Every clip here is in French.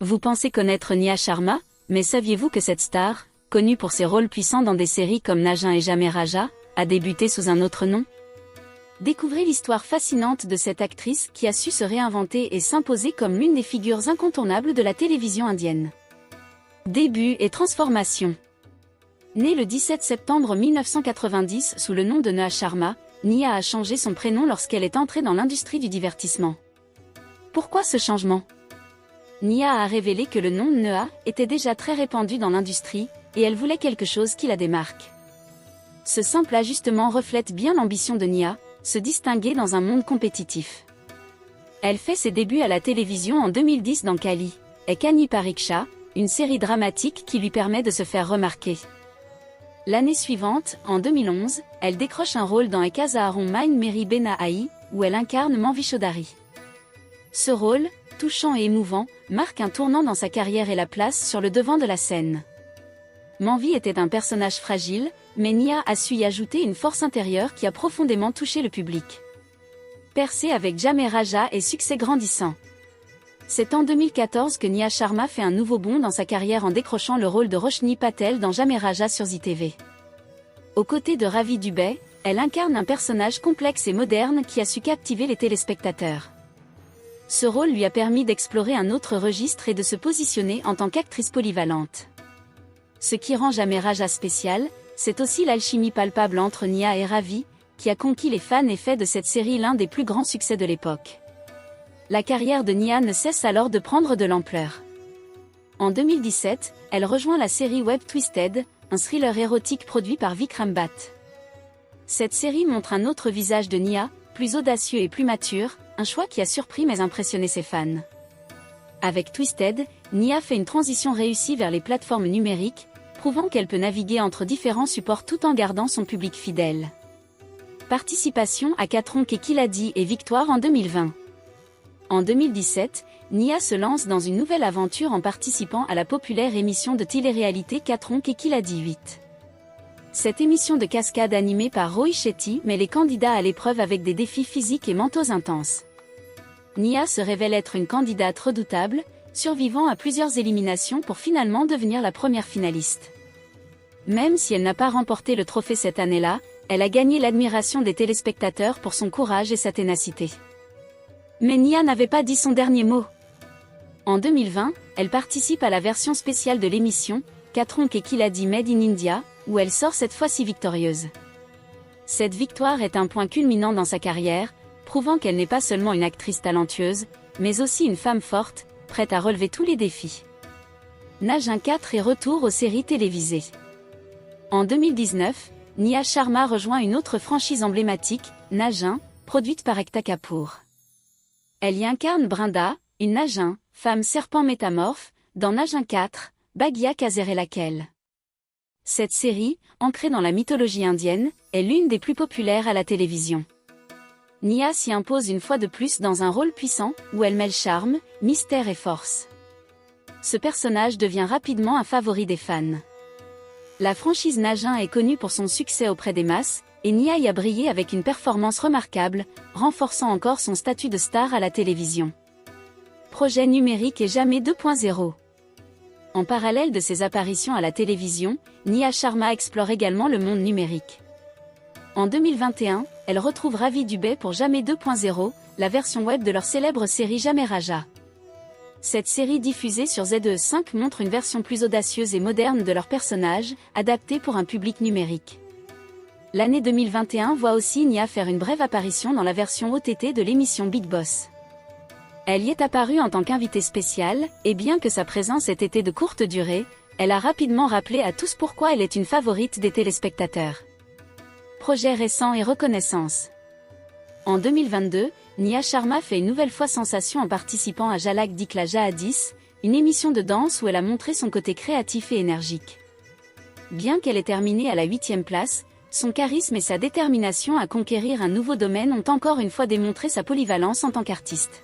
Vous pensez connaître Nia Sharma, mais saviez-vous que cette star, connue pour ses rôles puissants dans des séries comme Nagin et Jamais Raja, a débuté sous un autre nom? Découvrez l'histoire fascinante de cette actrice qui a su se réinventer et s'imposer comme l'une des figures incontournables de la télévision indienne. Début et transformation. Née le 17 septembre 1990 sous le nom de Nia Sharma, Nia a changé son prénom lorsqu'elle est entrée dans l'industrie du divertissement. Pourquoi ce changement? Nia a révélé que le nom Nia était déjà très répandu dans l'industrie, et elle voulait quelque chose qui la démarque. Ce simple ajustement reflète bien l'ambition de Nia, se distinguer dans un monde compétitif. Elle fait ses débuts à la télévision en 2010 dans Kali et Kani Pariksha, une série dramatique qui lui permet de se faire remarquer. L'année suivante, en 2011, elle décroche un rôle dans Ekasa Aron Main Meri Benaaï, où elle incarne Manvi Chaudhary. Ce rôle, touchant et émouvant, marque un tournant dans sa carrière et la place sur le devant de la scène. Manvi était un personnage fragile, mais Nia a su y ajouter une force intérieure qui a profondément touché le public. Percée avec Jamais Raja et succès grandissant. C'est en 2014 que Nia Sharma fait un nouveau bond dans sa carrière en décrochant le rôle de Roshni Patel dans Jamais Raja sur Zee TV. Aux côtés de Ravi Dubey, elle incarne un personnage complexe et moderne qui a su captiver les téléspectateurs. Ce rôle lui a permis d'explorer un autre registre et de se positionner en tant qu'actrice polyvalente. Ce qui rend Jamais Raja spécial, c'est aussi l'alchimie palpable entre Nia et Ravi, qui a conquis les fans et fait de cette série l'un des plus grands succès de l'époque. La carrière de Nia ne cesse alors de prendre de l'ampleur. En 2017, elle rejoint la série web Twisted, un thriller érotique produit par Vikram Bhatt. Cette série montre un autre visage de Nia, plus audacieux et plus mature, un choix qui a surpris mais impressionné ses fans. Avec Twisted, Nia fait une transition réussie vers les plateformes numériques, prouvant qu'elle peut naviguer entre différents supports tout en gardant son public fidèle. Participation à Katronk et Kiladi et victoire en 2020. En 2017, Nia se lance dans une nouvelle aventure en participant à la populaire émission de télé-réalité Katronk et Kiladi 8. Cette émission de cascade animée par Rohit Shetty met les candidats à l'épreuve avec des défis physiques et mentaux intenses. Nia se révèle être une candidate redoutable, survivant à plusieurs éliminations pour finalement devenir la première finaliste. Même si elle n'a pas remporté le trophée cette année-là, elle a gagné l'admiration des téléspectateurs pour son courage et sa ténacité. Mais Nia n'avait pas dit son dernier mot. En 2020, elle participe à la version spéciale de l'émission, Katronk et Kiladi Made in India, où elle sort cette fois-ci victorieuse. Cette victoire est un point culminant dans sa carrière, prouvant qu'elle n'est pas seulement une actrice talentueuse, mais aussi une femme forte, prête à relever tous les défis. Nagin 4 est retour aux séries télévisées. En 2019, Nia Sharma rejoint une autre franchise emblématique, Nagin, produite par Ekta Kapoor. Elle y incarne Brinda, une Nagin, femme serpent métamorphe, dans Nagin 4, Bhagya Kazerelakel. Cette série, ancrée dans la mythologie indienne, est l'une des plus populaires à la télévision. Nia s'y impose une fois de plus dans un rôle puissant, où elle mêle charme, mystère et force. Ce personnage devient rapidement un favori des fans. La franchise Nagin est connue pour son succès auprès des masses, et Nia y a brillé avec une performance remarquable, renforçant encore son statut de star à la télévision. Projet numérique et Jamais 2.0. En parallèle de ses apparitions à la télévision, Nia Sharma explore également le monde numérique. En 2021, elle retrouve Ravi Dubey pour Jamais 2.0, la version web de leur célèbre série Jamais Raja. Cette série diffusée sur ZE5 montre une version plus audacieuse et moderne de leurs personnages, adaptée pour un public numérique. L'année 2021 voit aussi Nia faire une brève apparition dans la version OTT de l'émission Bigg Boss. Elle y est apparue en tant qu'invitée spéciale, et bien que sa présence ait été de courte durée, elle a rapidement rappelé à tous pourquoi elle est une favorite des téléspectateurs. Projet récent et reconnaissance. En 2022, Nia Sharma fait une nouvelle fois sensation en participant à Jalak Dikla Jahadis, une émission de danse où elle a montré son côté créatif et énergique. Bien qu'elle ait terminé à la 8e place, son charisme et sa détermination à conquérir un nouveau domaine ont encore une fois démontré sa polyvalence en tant qu'artiste.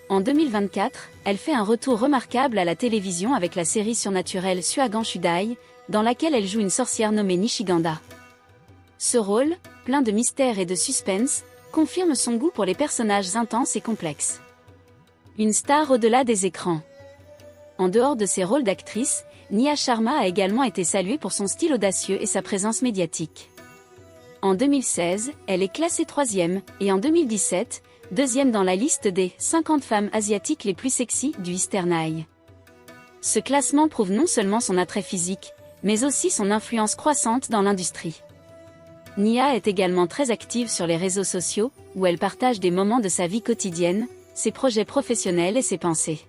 En 2024, elle fait un retour remarquable à la télévision avec la série surnaturelle Suagan Shudai, dans laquelle elle joue une sorcière nommée Nishiganda. Ce rôle, plein de mystère et de suspense, confirme son goût pour les personnages intenses et complexes. Une star au-delà des écrans. En dehors de ses rôles d'actrice, Nia Sharma a également été saluée pour son style audacieux et sa présence médiatique. En 2016, elle est classée 3e, et en 2017, 2e dans la liste des 50 femmes asiatiques les plus sexy du Eastern Eye. Ce classement prouve non seulement son attrait physique, mais aussi son influence croissante dans l'industrie. Nia est également très active sur les réseaux sociaux, où elle partage des moments de sa vie quotidienne, ses projets professionnels et ses pensées.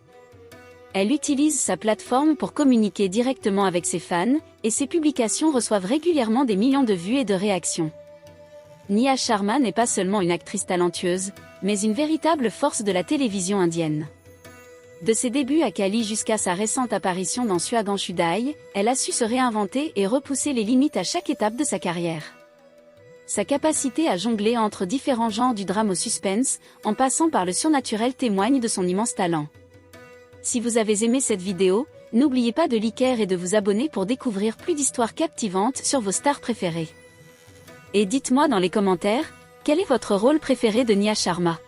Elle utilise sa plateforme pour communiquer directement avec ses fans, et ses publications reçoivent régulièrement des millions de vues et de réactions. Nia Sharma n'est pas seulement une actrice talentueuse, mais une véritable force de la télévision indienne. De ses débuts à Kali jusqu'à sa récente apparition dans Suagan Shudai, elle a su se réinventer et repousser les limites à chaque étape de sa carrière. Sa capacité à jongler entre différents genres du drame au suspense, en passant par le surnaturel témoigne de son immense talent. Si vous avez aimé cette vidéo, n'oubliez pas de liker et de vous abonner pour découvrir plus d'histoires captivantes sur vos stars préférées. Et dites-moi dans les commentaires, quel est votre rôle préféré de Nia Sharma ?